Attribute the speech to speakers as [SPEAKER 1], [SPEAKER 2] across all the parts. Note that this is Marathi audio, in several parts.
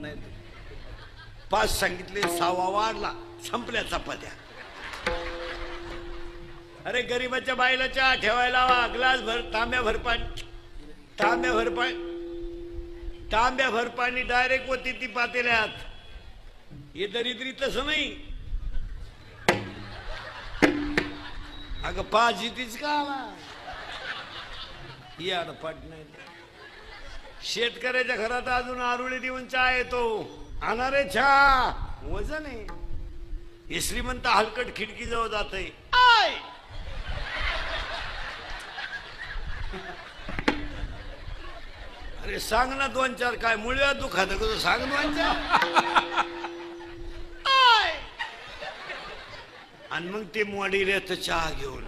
[SPEAKER 1] नाही 5 सांगितले 6वा वाढला संपल्या चपात्या. अरे गरीबाच्या बाईला चहा ठेवायला हवा ग्लास भर तांब्याभर पाणी डायरेक्ट होती ती पातेल्यात. हे दरिद्री तसं नाही. अगं पाजी तीच का याडपाट नाही. शेतकऱ्याच्या घरात अजून आरुळी देऊन चहा येतो. अनारे चहा वजन आहे. हे श्रीमंत हलकट खिडकी जवळ जात आहे. अरे सांग ना 2-4 काय मुळव्या दुखात का सांग 2-4. आणि मग ते मोडी रेत चहा घेऊन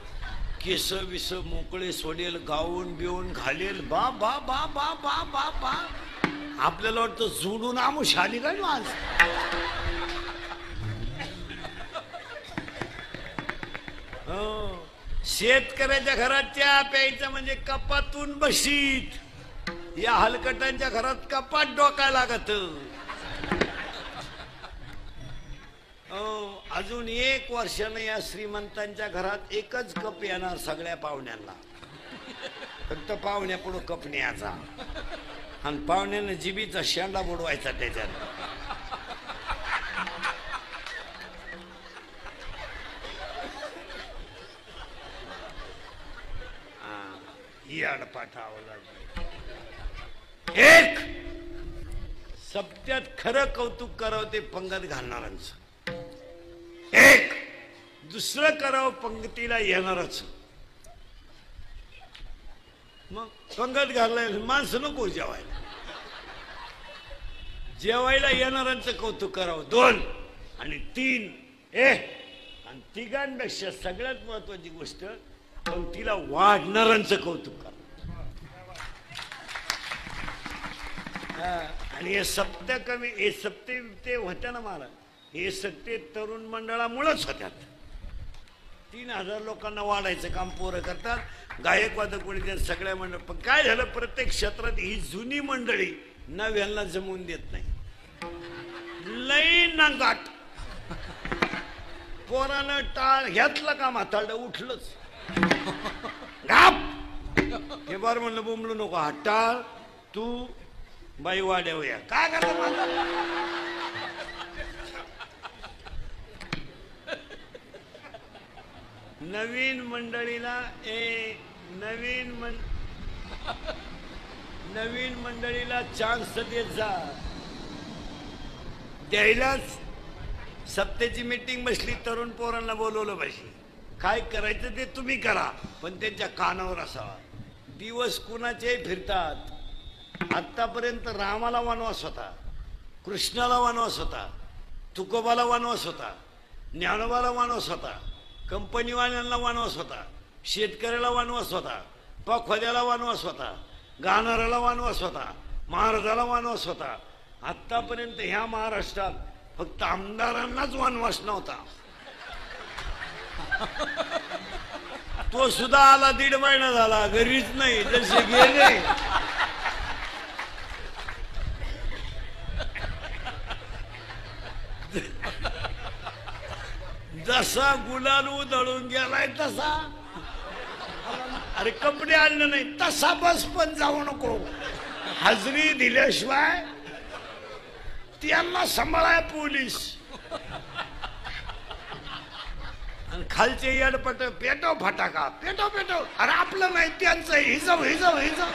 [SPEAKER 1] केस विस मोकळे सोडेल गाऊन बिवून घालेल. बा बा बा बा बा बा बा आपल्याला वाटतं जोडून आमुष आली काय आज. हो शेतकऱ्याच्या घरात चहा प्यायचं म्हणजे कपातून बशीत. या हलकटांच्या घरात कपाट डोका लागत. अजून 1 वर्षानं या श्रीमंतांच्या घरात एकच कप येणार सगळ्या पाहुण्यांना. फक्त पाहुण्या पुढं कप न्यायचा आणि पाहुण्यानं जिबीचा शेंडा बुडवायचा त्याच्यात. याडपाठावं लागलं. एक सप्त्यात खरं कौतुक करावं ते पंगत घालणारांचं. एक दुसरं करावं पंगतीला येणारच. मग पंगत घालायला माणसं नको जेवायला. जेवायला येणाऱ्यांचं कौतुक करावं 2 आणि 3 आणि तिघांपेक्षा सगळ्यात महत्वाची गोष्ट पंक्तीला वाढणाऱ्यांचं कौतुक करा. आणि हे सप्त्या कमी हे सप्ते ते होत्या ना मला. हे सत्ते तरुण मंडळामुळेच होत्यात. 3000 लोकांना वाढायचं काम पोरं करतात. गायक वादक कोणी सगळ्या मंडळ. पण काय झालं प्रत्येक क्षेत्रात ही जुनी मंडळी नव्यांना जमवून देत नाही. लई नांगाट पोरानं टाळ घेतलं का म्हातारडं उठलंच. गाप हे बार म्हणलं बोंबलू नको. हा टाळ तू बाई वाड्यावया काय करता. नवीन मंडळीला नवीन मंडळीला चान्स देत जा. द्यायलाच सप्त्याची मीटिंग बसली तरुण पोरांना बोलवलं पाहिजे. काय करायचं ते तुम्ही करा पण त्यांच्या कानावर असावा. दिवस कुणाचे फिरतात. आतापर्यंत रामाला वनवास होता, कृष्णाला वनवास होता, तुकोबाला वनवास होता, ज्ञानोबाला वनवास होता, कंपनीवाल्यांना वनवास होता, शेतकऱ्याला वनवास होता, पखवाद्याला वनवास होता, गाणाऱ्याला वनवास होता, महाराजाला वनवास होता. आतापर्यंत ह्या महाराष्ट्रात फक्त आमदारांनाच वनवास नव्हता. तो सुद्धा आला 1.5 महिना झाला घरीच नाही. जसे गेले जसा गुलाल उधळून गेलाय तसा. अरे कपडे आणलं नाही तसा बस पण जाऊ नको. हजरी दिल्याशिवाय त्यांना सांभाळाय पोलीस. खालचे येडपट पेटो फटाका पेटो पेटो. अरे आपलं नाही त्यांचं हिजव हिजव हिजव.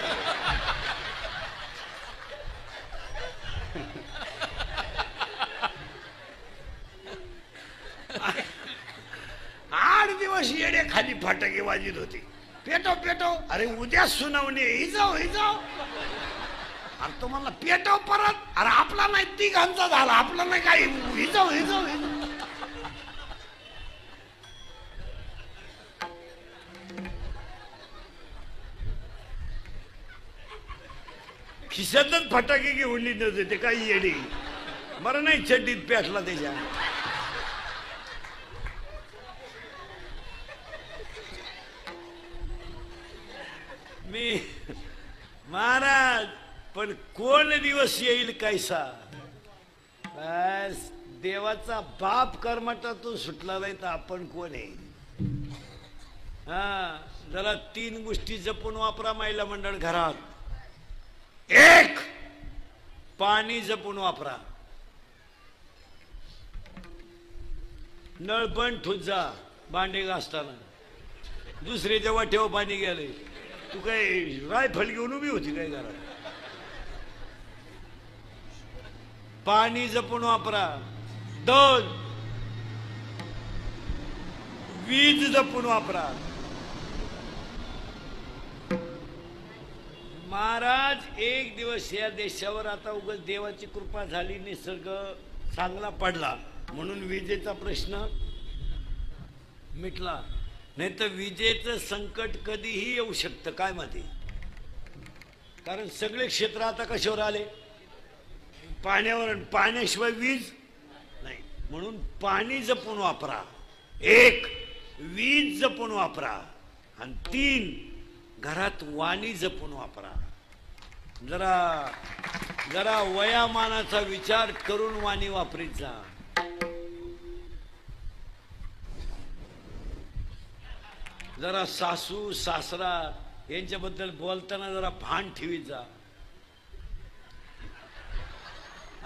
[SPEAKER 1] 8 दिवस येडे खाली फटाके वाजित होते. पेटो पेटो. अरे उद्या सुनावणी हिजव हिजव. अरे तो म्हणला पेटो परत. अरे आपला नाही तिघांचा झाला. आपला नाही काही हिजव हिजव हिजव. खिशातच फटाके घेऊन लिहित ते काही येडी. बरं नाही चड्डीत पेटला त्याच्या. मी महाराज पण कोण दिवस येईल कैसा. देवाचा बाप कर्मठातून सुटला नाही तर आपण कोण आहे? हा, जरा 3 गोष्टी जपून वापरा महिला मंडळ घरात. 1, पाणी जपून वापरा. नळ बंद ठेवत जा भांडे घासताना. दुसऱ्याच्या वाट्यावर पाणी गेले, तू काय रायफल घेऊन उभी होती काय घरात? पाणी जपून वापरा. 2, वीज जपून वापरा. महाराज एक दिवस या देशावर आता उगाच देवाची कृपा झाली, निसर्ग चांगला पडला म्हणून विजेचा प्रश्न मिटला, नाही तर विजेचं संकट कधीही येऊ शकतं. काय माहिती? कारण सगळे क्षेत्र आता कशावर आले? पाण्यावर. पाण्याशिवाय वीज नाही. म्हणून पाणी जपून वापरा. 1, वीज जपून वापरा. आणि 3, घरात वाणी जपून वापरा. जरा वयामानाचा विचार करून वाणी वापरीत जा. जरा सासू सासरा यांच्याबद्दल बोलताना जरा भान ठेवीत जा.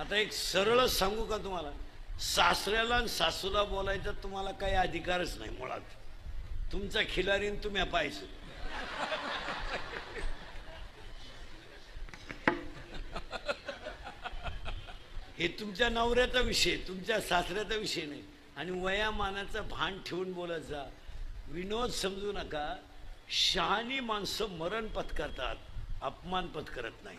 [SPEAKER 1] आता एक सरळ सांगू का तुम्हाला? सासऱ्याला आणि सासूला बोलायचा तुम्हाला काही अधिकारच नाही मुळात. तुमचा खिलारीन तुम्ही पाहिजे. हे तुमच्या नवऱ्याचा विषय, तुमच्या सासऱ्याचा विषय नाही. आणि वयामानाचं भान ठेवून बोलत जा. विनोद समजू नका. शहाणी माणसं मरण पत्करतात, अपमान पत्करत नाही.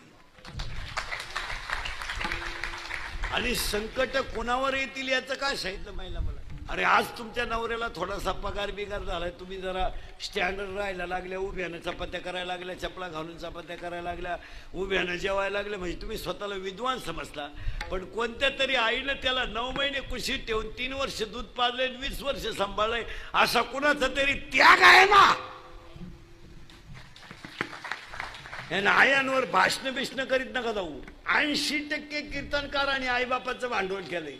[SPEAKER 1] आणि संकट कोणावर येतील याचं काय सांगितलं महिला मला? अरे आज तुमच्या नवऱ्याला थोडासा पगार बिगार झालाय, तुम्ही जरा स्टँडर्ड राहायला लागल्या, उभ्यानं चपात्या करायला लागल्या, चपला घालून चपात्या करायला लागल्या, उभ्यानं जेवायला लागल्या, म्हणजे तुम्ही स्वतःला विद्वान समजला. पण कोणत्या तरी आईनं त्याला 9 महिने कुशीत ठेवून 3 वर्ष दूध पाजले, 20 वर्ष सांभाळलंय, असा कुणाचा तरी त्याग आहे ना? यांना आयांवर भाषण बिष्ण करीत नका जाऊ. 80% कीर्तनकार आणि आईबापाचं भांडवल केलंय.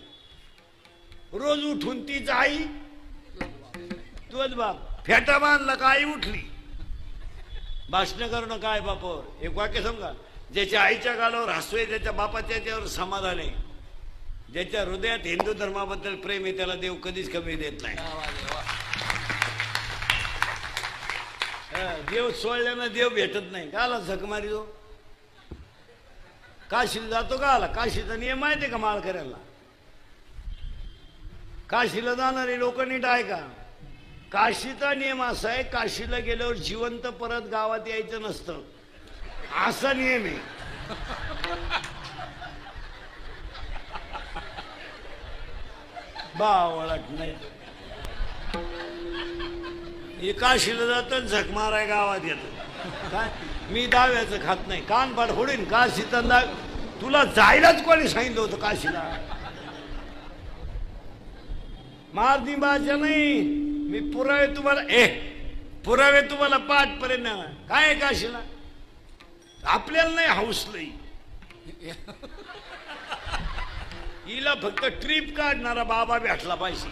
[SPEAKER 1] रोज उठून तीच आई तोच बाप. फेटा बांधला का आई उठली. भाषण करू नका आई बापावर. एक वाक्य समजा, ज्याच्या आईच्या गालावर हसू आहे, त्याच्या बापाच्या त्यावर समाधान आहे, ज्याच्या हृदयात हिंदू धर्माबद्दल प्रेम आहे, त्याला देव कधीच कमी देत नाही. देव सोडल्यानं देव भेटत नाही. का आला झक मारी जो? काशीला जातो का आला? काशीचा नियम माहिती का माळ करायला? काशीला जाणारे लोक नीट आहे का? काशीचा नियम असा आहे, काशीला गेल्यावर जिवंत परत गावात यायचं नसतं, असा नियम आहे. बावळट नाही. हे काशीला जात झक माराय गावात येत. काय मी दाव्याचं खात नाही. कान पाड फोडीन. काशीचा तुला जायलाच कोणी सांगितलं होतं काशीला? मारदी बाच्या नाही. मी पुरावे तुम्हाला पुरावे तुम्हाला पाठपर्यंत. काय काशीला आपल्याला नाही हौसलंय. हिला फक्त ट्रिप काढणारा बाबा भेटला पाहिजे.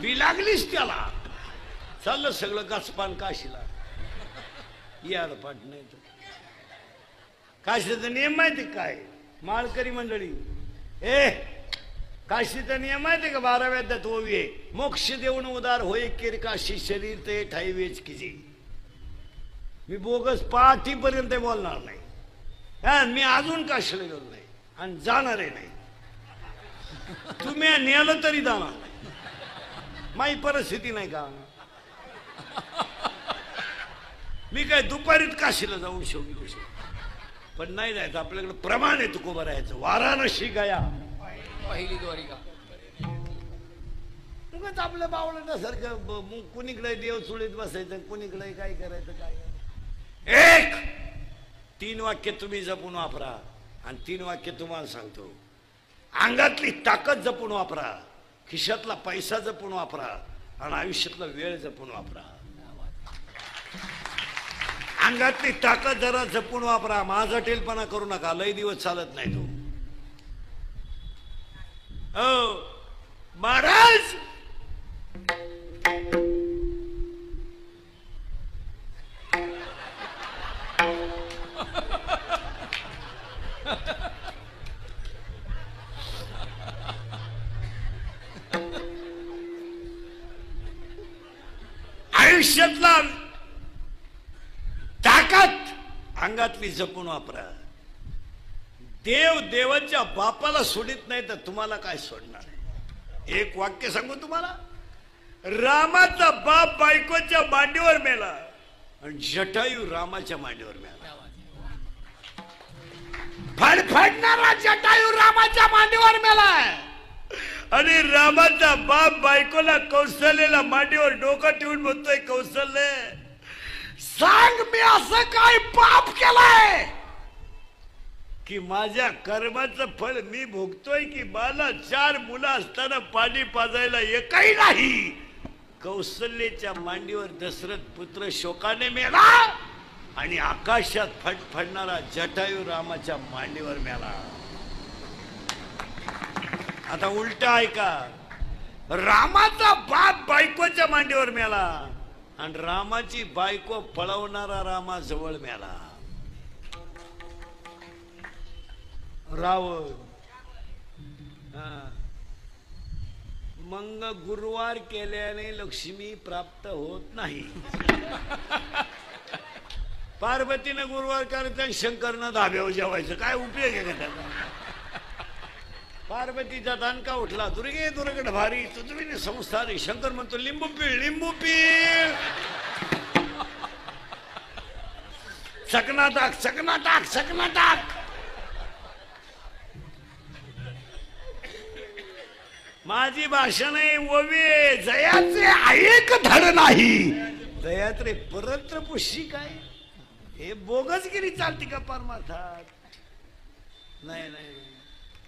[SPEAKER 1] बी लागलीच त्याला. चाललं सगळं गचपान काशीला. यार पाठ नाही तर काशीचा नियम माहिती काय? माळकरी मंडळी, काशीचा नियम माहिती का? 12व्या अध्यायात ओवी आहे, मोक्ष देऊन उदार होय केर काशी शरीर ते ठाई वेच किजे. मी बोगस पाठीपर्यंत बोलणार नाही. मी अजून काशीला गेलो नाही आणि जाणारही नाही. तुम्ही नेलं तरी जाणार नाही. माझी परिस्थिती नाही का? मी काय दुपारीत काशीला जाऊन शेवटी कशी? पण नाही जायचं. आपल्याकडे प्रमाण आहे तुकोबा राहायचं. वाराणसी गया
[SPEAKER 2] पहिली द्वारिका.
[SPEAKER 1] उगाच आपल्या बावळण्यासारखं कुणीकडे देव चुळीत बसायचं, कुणीकडे काय करायचं काय. 3 वाक्य तुम्ही जपून वापरा. आणि 3 वाक्य तुम्हाला सांगतो. अंगातली ताकद जपून वापरा, खिशातला पैसा जपून वापरा, आणि आयुष्यातला वेळ जपून वापरा. अंगातली ताकद जरा जपून वापरा. माझा टेलपणा करू नका. लय दिवस चालत नाही तो. हो महाराज आयुष्यातला ताकद अंगातली जपून वापरा. देव देवाच्या बापाला सोडित नाही तर तुम्हाला काय सोडणार आहे. एक वाक्य सांगू तुम्हाला. रामाचा बाप बायकोच्या मांडीवर मेला आणि जटायू रामाच्या मांडीवर मेला. फडफडणारा जटायू रामाच्या मांडीवर मेलाय आणि रामाचा बाप बायकोला कौशल्याला मांडीवर डोकं ठेवून म्हणतोय, कौशल्य सांग मी असं काय पाप केलाय की माझ्या कर्माचं फळ मी भोगतोय की मला 4 मुलं असताना पाणी पाजायला एकही नाही. कौशल्याच्या मांडीवर दशरथ पुत्र शोकाने मेला आणि आकाशात फडफडणारा जटायू रामाच्या मांडीवर मेला. आता उलटा ऐका. रामाचा बाप बायकोच्या मांडीवर मेला आणि रामाची बायको पळवणारा रामाजवळ मेला. रावण मंग गुरुवार केल्याने लक्ष्मी प्राप्त होत नाही. पार्वतीनं गुरुवार करायचा शंकरनं धाब्यावर जेवायचं. काय उपयोग आहे का त्याचा. पार्वतीचा दानका उठला, दुर्गे दुर्गड भारी तुझविने संस्थारी. शंकर म्हणतो लिंबू पीळ लिंबू पीळ. चकना टाक चकना टाक चकना टाक. माझी भाषा नाही ओवे जयाचे ऐक धड नाही. जयात रे परत्र पुशी काय हे बोगसगिरी चालती का परमार्थात. नाही नाही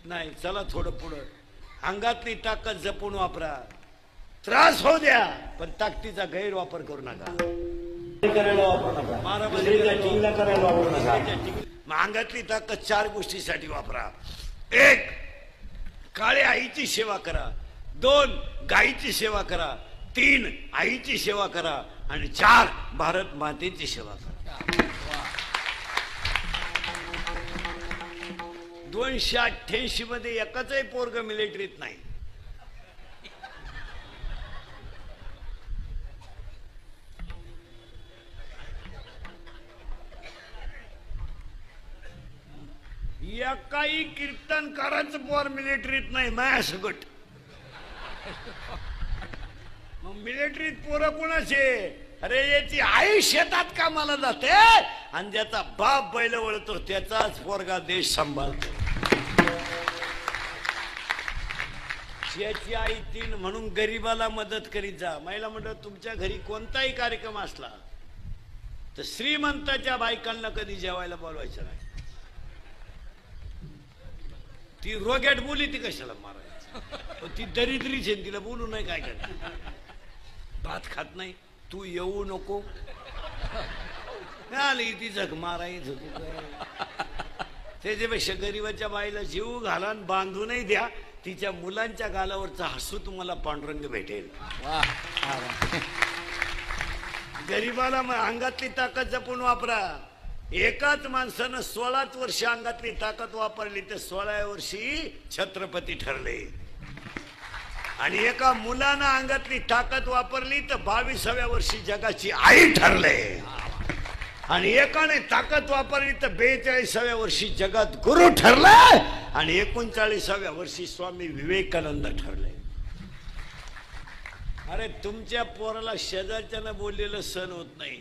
[SPEAKER 1] नाही. चला थोडं पुढं. अंगातली ताकद जपून वापरा. त्रास होऊ द्या पण ताकदीचा गैरवापर करू नका. अंगातली ताकद 4 गोष्टीसाठी वापरा. 1 काळ्या आईची सेवा करा. 2 गायीची सेवा करा. 3 आईची सेवा करा आणि 4 भारत मातेची सेवा करा. 288 मध्ये एकाचही पोरग मिलिटरीत नाही. एकाही कीर्तनकाराचं पोर मिलिटरीत नाही. माया सगट मग मिलिटरीत पोरं कोणाचे. अरे याची आई शेतात कामाला जाते आणि ज्याचा बाप बैल वळतो त्याचाच पोरगा देश सांभाळतो. याची आई 3 म्हणून गरीबाला मदत करीत जा. महिला म्हणतात तुमच्या घरी कोणताही कार्यक्रम असला तर श्रीमंताच्या बायकांना कधी जेवायला बोलवायचं नाही. ती रोग्यात बोली ती कशाला मारायचं. ती दरिद्रीच आहे तिला बोलू नाही. काय करते भात खात नाही. तू येऊ नको आली ती जग मारायच होती. त्याच्यापेक्षा गरीबाच्या बाईला जीव घाला बांधूनही द्या. तिच्या मुलांच्या गालावरचा हसू तुम्हाला पांडुरंग भेटेल. गरीबाला अंगातली ताकद जपून वापरा. एकाच माणसानं 16 वर्ष अंगातली ताकद वापरली तर 16व्या वर्षी छत्रपती ठरले आणि एका मुलानं अंगातली ताकद वापरली तर 22व्या वर्षी जगाची आई ठरले आणि एकाने ताकद वापरली तर 42व्या वर्षी जगात गुरु ठरले आणि 39व्या वर्षी स्वामी विवेकानंद ठरले. अरे तुमच्या पोराला शेजारच्यानं बोललेलं सण होत नाही.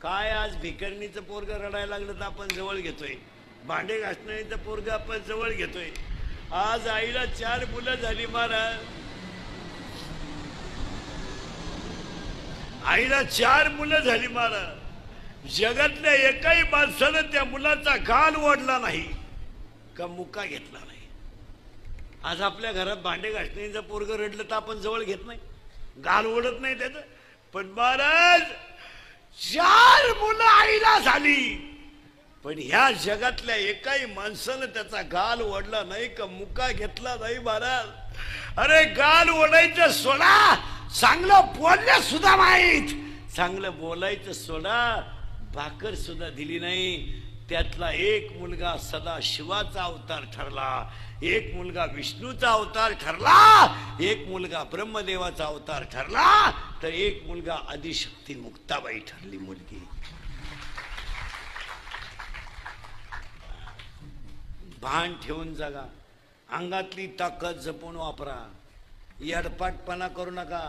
[SPEAKER 1] काय आज भिकरणीचं पोरग रडायला लागलं तर आपण जवळ घेतोय. भांडे घासण्याचं पोरग आपण जवळ घेतोय. आज आईला 4 मुलं झाली महाराज. आईला 4 मुलं झाली महाराज. जगातल्या एकाही माणसानं त्या मुलाचा गाल ओढला नाही का मुका घेतला नाही. आज आपल्या घरात भांडे घासण्याचं पोरग रडलं तर आपण जवळ घेत नाही. गाल ओढत नाही त्याचं. पण महाराज 4 मुलं आईला झाली पण ह्या जगातल्या एकाही माणसानं त्याचा गाल ओढला नाही का मुका घेतला नाही महाराज. अरे गाल ओढायचं सोडा, चांगलं बोलल्या सुद्धा माहीत, चांगलं बोलायचं सोडा, भाकर सुद्धा दिली नाही. त्यातला एक मुलगा सदा शिवाचा अवतार ठरला, एक मुलगा विष्णूचा अवतार ठरला, एक मुलगा ब्रह्मदेवाचा अवतार ठरला, तर एक मुलगा आदिशक्ती मुक्ताबाई ठरली मुलगी. भान ठेवून जगा, अंगातली ताकद जपून वापरा, यडपाटपणा करू नका,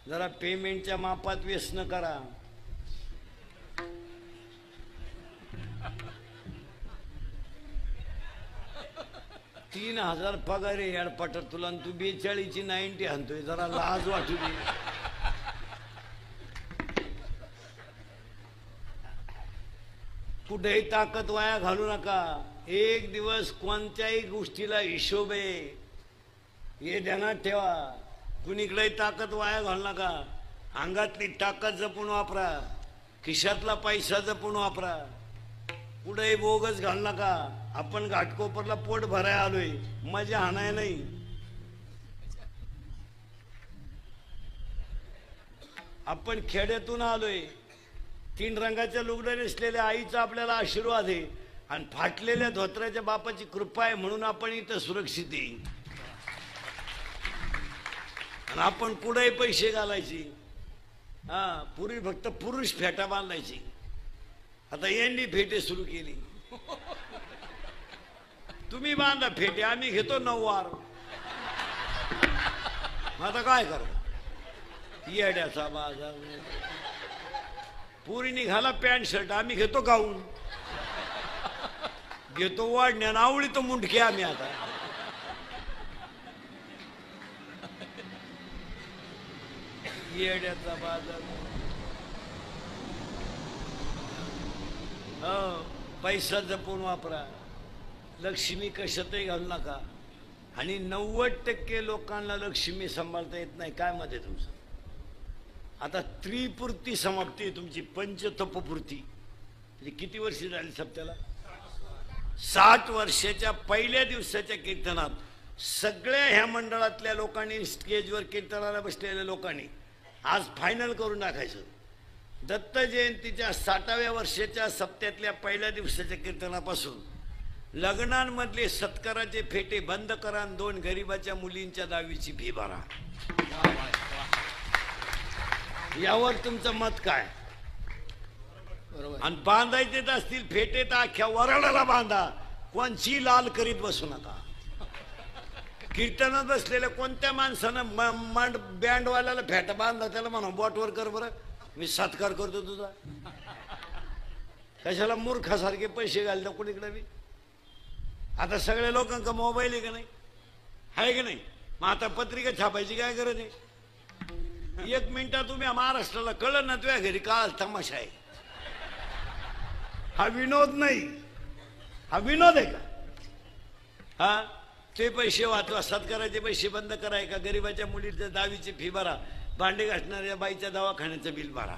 [SPEAKER 1] जरा पेमेंटच्या मापात व्यसन करा. $3000 पगार आहे यडपाट तुला, तू 42ची 90 आणतोय, जरा लाज वाटू दे. कुठेही ताकद वाया घालू नका. एक दिवस कोणत्याही गोष्टीला हिशोब आहे, हे ध्यानात ठेवा. कुणीकडेही ताकद वाया घालू नका. अंगातली ताकद जपून वापरा, खिशातला पैसा जपून वापरा, कुठेही बोगस घालू नका. आपण घाटकोपरला पोट भराय आलोय, मजा हाणाय नाही. आपण खेड्यातून आलोय, 3 रंगाच्या लुगड्या नेसलेल्या आईचा आपल्याला आशीर्वाद आहे, आणि फाटलेल्या धोत्राच्या बापाची कृपा आहे म्हणून आपण इथं सुरक्षित आहे. आणि आपण कुठेही पैसे घालायचे. पूर्वी फक्त पुरुष फेटा बांधायची, आता यांनी फेटे सुरू केली. तुम्ही बांधा फेटे, आम्ही घेतो 9 वार. आता काय करा, येड्याचा बाजार. पुरीनी घाला पॅन्ट शर्ट, आम्ही घेतो गाऊन, घेतो वाढण्या, आवळी तो मुंडके आम्ही. आता येड्याचा बाजार. पैसा जपून वापरा, लक्ष्मी कशातही घालू नका. आणि 90% लोकांना लक्ष्मी सांभाळता येत नाही. काय मत आहे तुमचं? आता त्रिपूर्ती समाप्ती आहे तुमची, पंचतपपूर्ती. म्हणजे किती वर्ष झाली सप्त्याला? 60 वर्षाच्या पहिल्या दिवसाच्या कीर्तनात सगळ्या ह्या मंडळातल्या लोकांनी, स्टेजवर कीर्तनाला बसलेल्या लोकांनी आज फायनल करून टाकायचं. दत्त जयंतीच्या 60व्या वर्षाच्या सप्त्यातल्या पहिल्या दिवसाच्या कीर्तनापासून लग्नांमधले सत्काराचे फेटे बंद करा, 2 गरीबाच्या मुलींच्या 10वीची फी भरा. यावर तुमचं मत काय?
[SPEAKER 2] बरोबर.
[SPEAKER 1] आणि बांधायचे असतील फेटे तर अख्ख्या वराडाला बांधा, कोणची लाल करीत बसू नका. कीर्तनात बसलेल्या कोणत्या माणसानं बँडवाल्याला फेटा बांधा, त्याला म्हणा बोटवर कर बरं, मी सत्कार करतो तुझा. कशाला मूर्खासारखे पैसे घालता कुणीकडे बी. आता सगळ्या लोकांका मोबाईल आहे का नाही? आहे की नाही? मग आता पत्रिका छापायची काय गरज आहे? 1 मिनिटात तुम्ही महाराष्ट्राला कळलं ना तुझ्या घरी काल तमाशा आहे. हा विनोद नाही, हा विनोद आहे का? हा, ते पैसे वाचवा, सत्काराचे पैसे बंद कराय का, गरीबाच्या मुलीच्या 10वीची फी भरा, भांडे घासणाऱ्या बाईच्या दवाखान्याचं बिल भरा.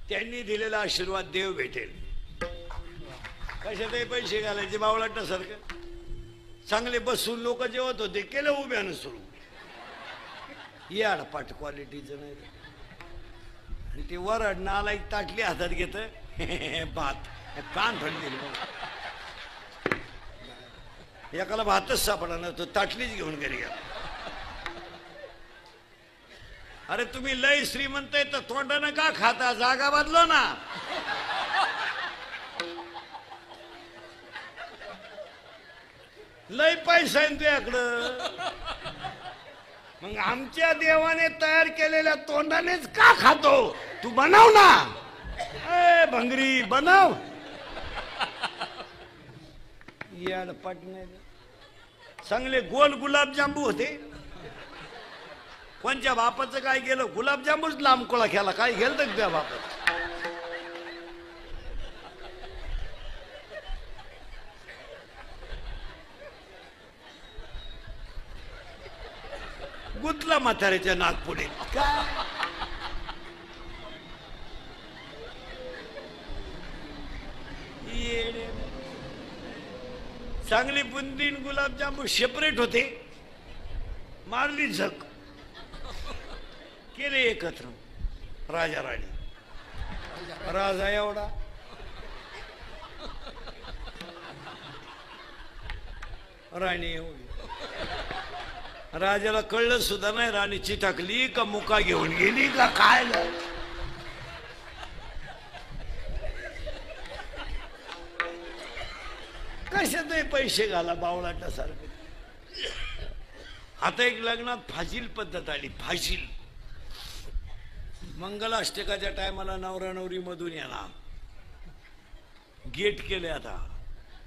[SPEAKER 1] त्यांनी दिलेला आशीर्वाद देव भेटेल. कशातही पैसे घालायचे बावळाटासारखं. चांगले बसून लोक जेवत होते, केलं उभ्यानं सुरू. याडपाट क्वालिटीचं नाही. आणि ते वरड नाला एक ताटली हातात घेत भात, कान फडले. एकाला भातच सापडा ना, तो ताटलीच घेऊन घरी गेला. अरे तुम्ही लय श्रीमंत आहे तर तोंडानं का खाता? जागा बदलो ना. लय पैसा आहे तुझ्याकडं, मग आमच्या देवाने तयार केलेल्या तोंडानेच का खातो? तू बनव ना. ए भंगरी बनव. याडपाट नाही. चांगले गोल गुलाबजांबू होते. कोणच्या बापाचं काय गेलं? गुलाबजांबूच लांबकोळा खेळला. काय गेलं तर तुझ्या बापाचं? गुतला म्हाताऱ्याच्या नागपुढे. काय ये चांगली बुंदी न गुलाबजामुन सेपरेट होते, मारली झक, केले एकत्र राजा राणी. राजा एवढा, राणी एवढी. राजाला कळलं सुद्धा नाही राणी चिटाकली का मुका घेऊन गेली का काय झालं. कशातही पैसे घाला बावळाटासारखे. आता एक लग्नात फाशील पद्धत आली. फाशील मंगलाष्टकाच्या टायमाला नवरा नवरी मधून येणार, गेट केले आता.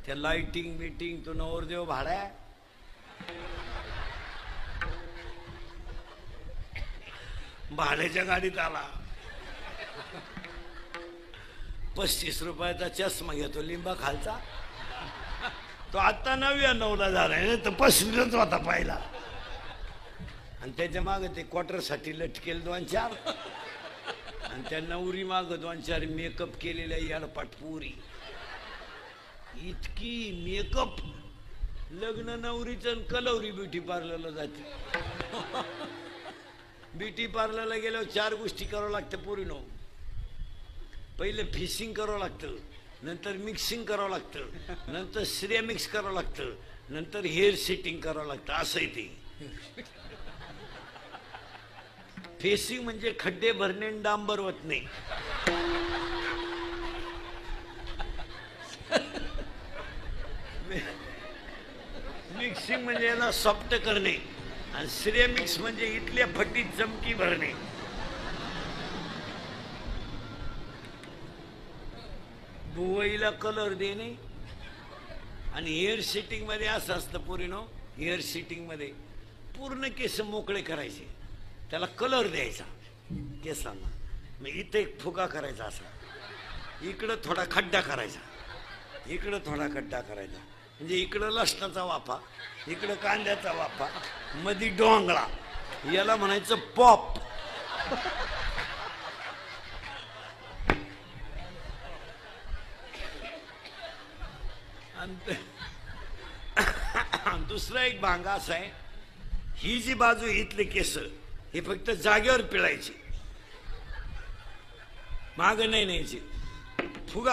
[SPEAKER 1] त्या लाइटिंग मीटिंग तो नवरदेव भाड्या, भाड्याच्या गाडीत आला. 35 रुपयाचा चष्मा घेतो लिंबा खालचा. तो आता 99ला झालाय, तर 35च होता पहिला. आणि त्याच्या मागे ते क्वार्टरसाठी लटकेल 2-4, आणि त्या नवरी माग 2-4 मेकअप केलेल्या याडपाट पुरी. इतकी मेकअप. लग्न नवरीचं कलवरी ब्युटी पार्लरला जाते. ब्युटी पार्लरला गेल्यावर 4 गोष्टी करावं लागतं पुरीनो. पहिले फिशिंग करावं लागतं, नंतर मिक्सिंग करावं लागतं, नंतर श्रेय मिक्स करावं लागतं, नंतर हेअर सेटिंग करावं लागतं. असंही ते फेसिंग म्हणजे खड्डे भरणे आणि डांबर वतणे. मिक्सिंग म्हणजे याला सॉफ्ट करणे, आणि श्रेय मिक्स म्हणजे इथल्या फटीत चमकी भरणे. भुवईला कलर देणे. आणि हेअर सेटिंग मध्ये असं असतं पुरीनो, हेअर सेटिंग मध्ये पूर्ण केस मोकळे करायचे, त्याला कलर द्यायचा केसांना. मग इथे एक फुगा करायचा असा, इकडं थोडा खड्डा करायचा, इकडं थोडा खड्डा करायचा. म्हणजे इकडं लसणाचा वाफा, इकडं कांद्याचा वाफा, मधी डोंगळा. याला म्हणायचं पॉप. दुसरा एक भांगा असा आहे, ही जी बाजू इथले केस हे फक्त जागेवर पिळायची, माग नाही न्यायची. फुगा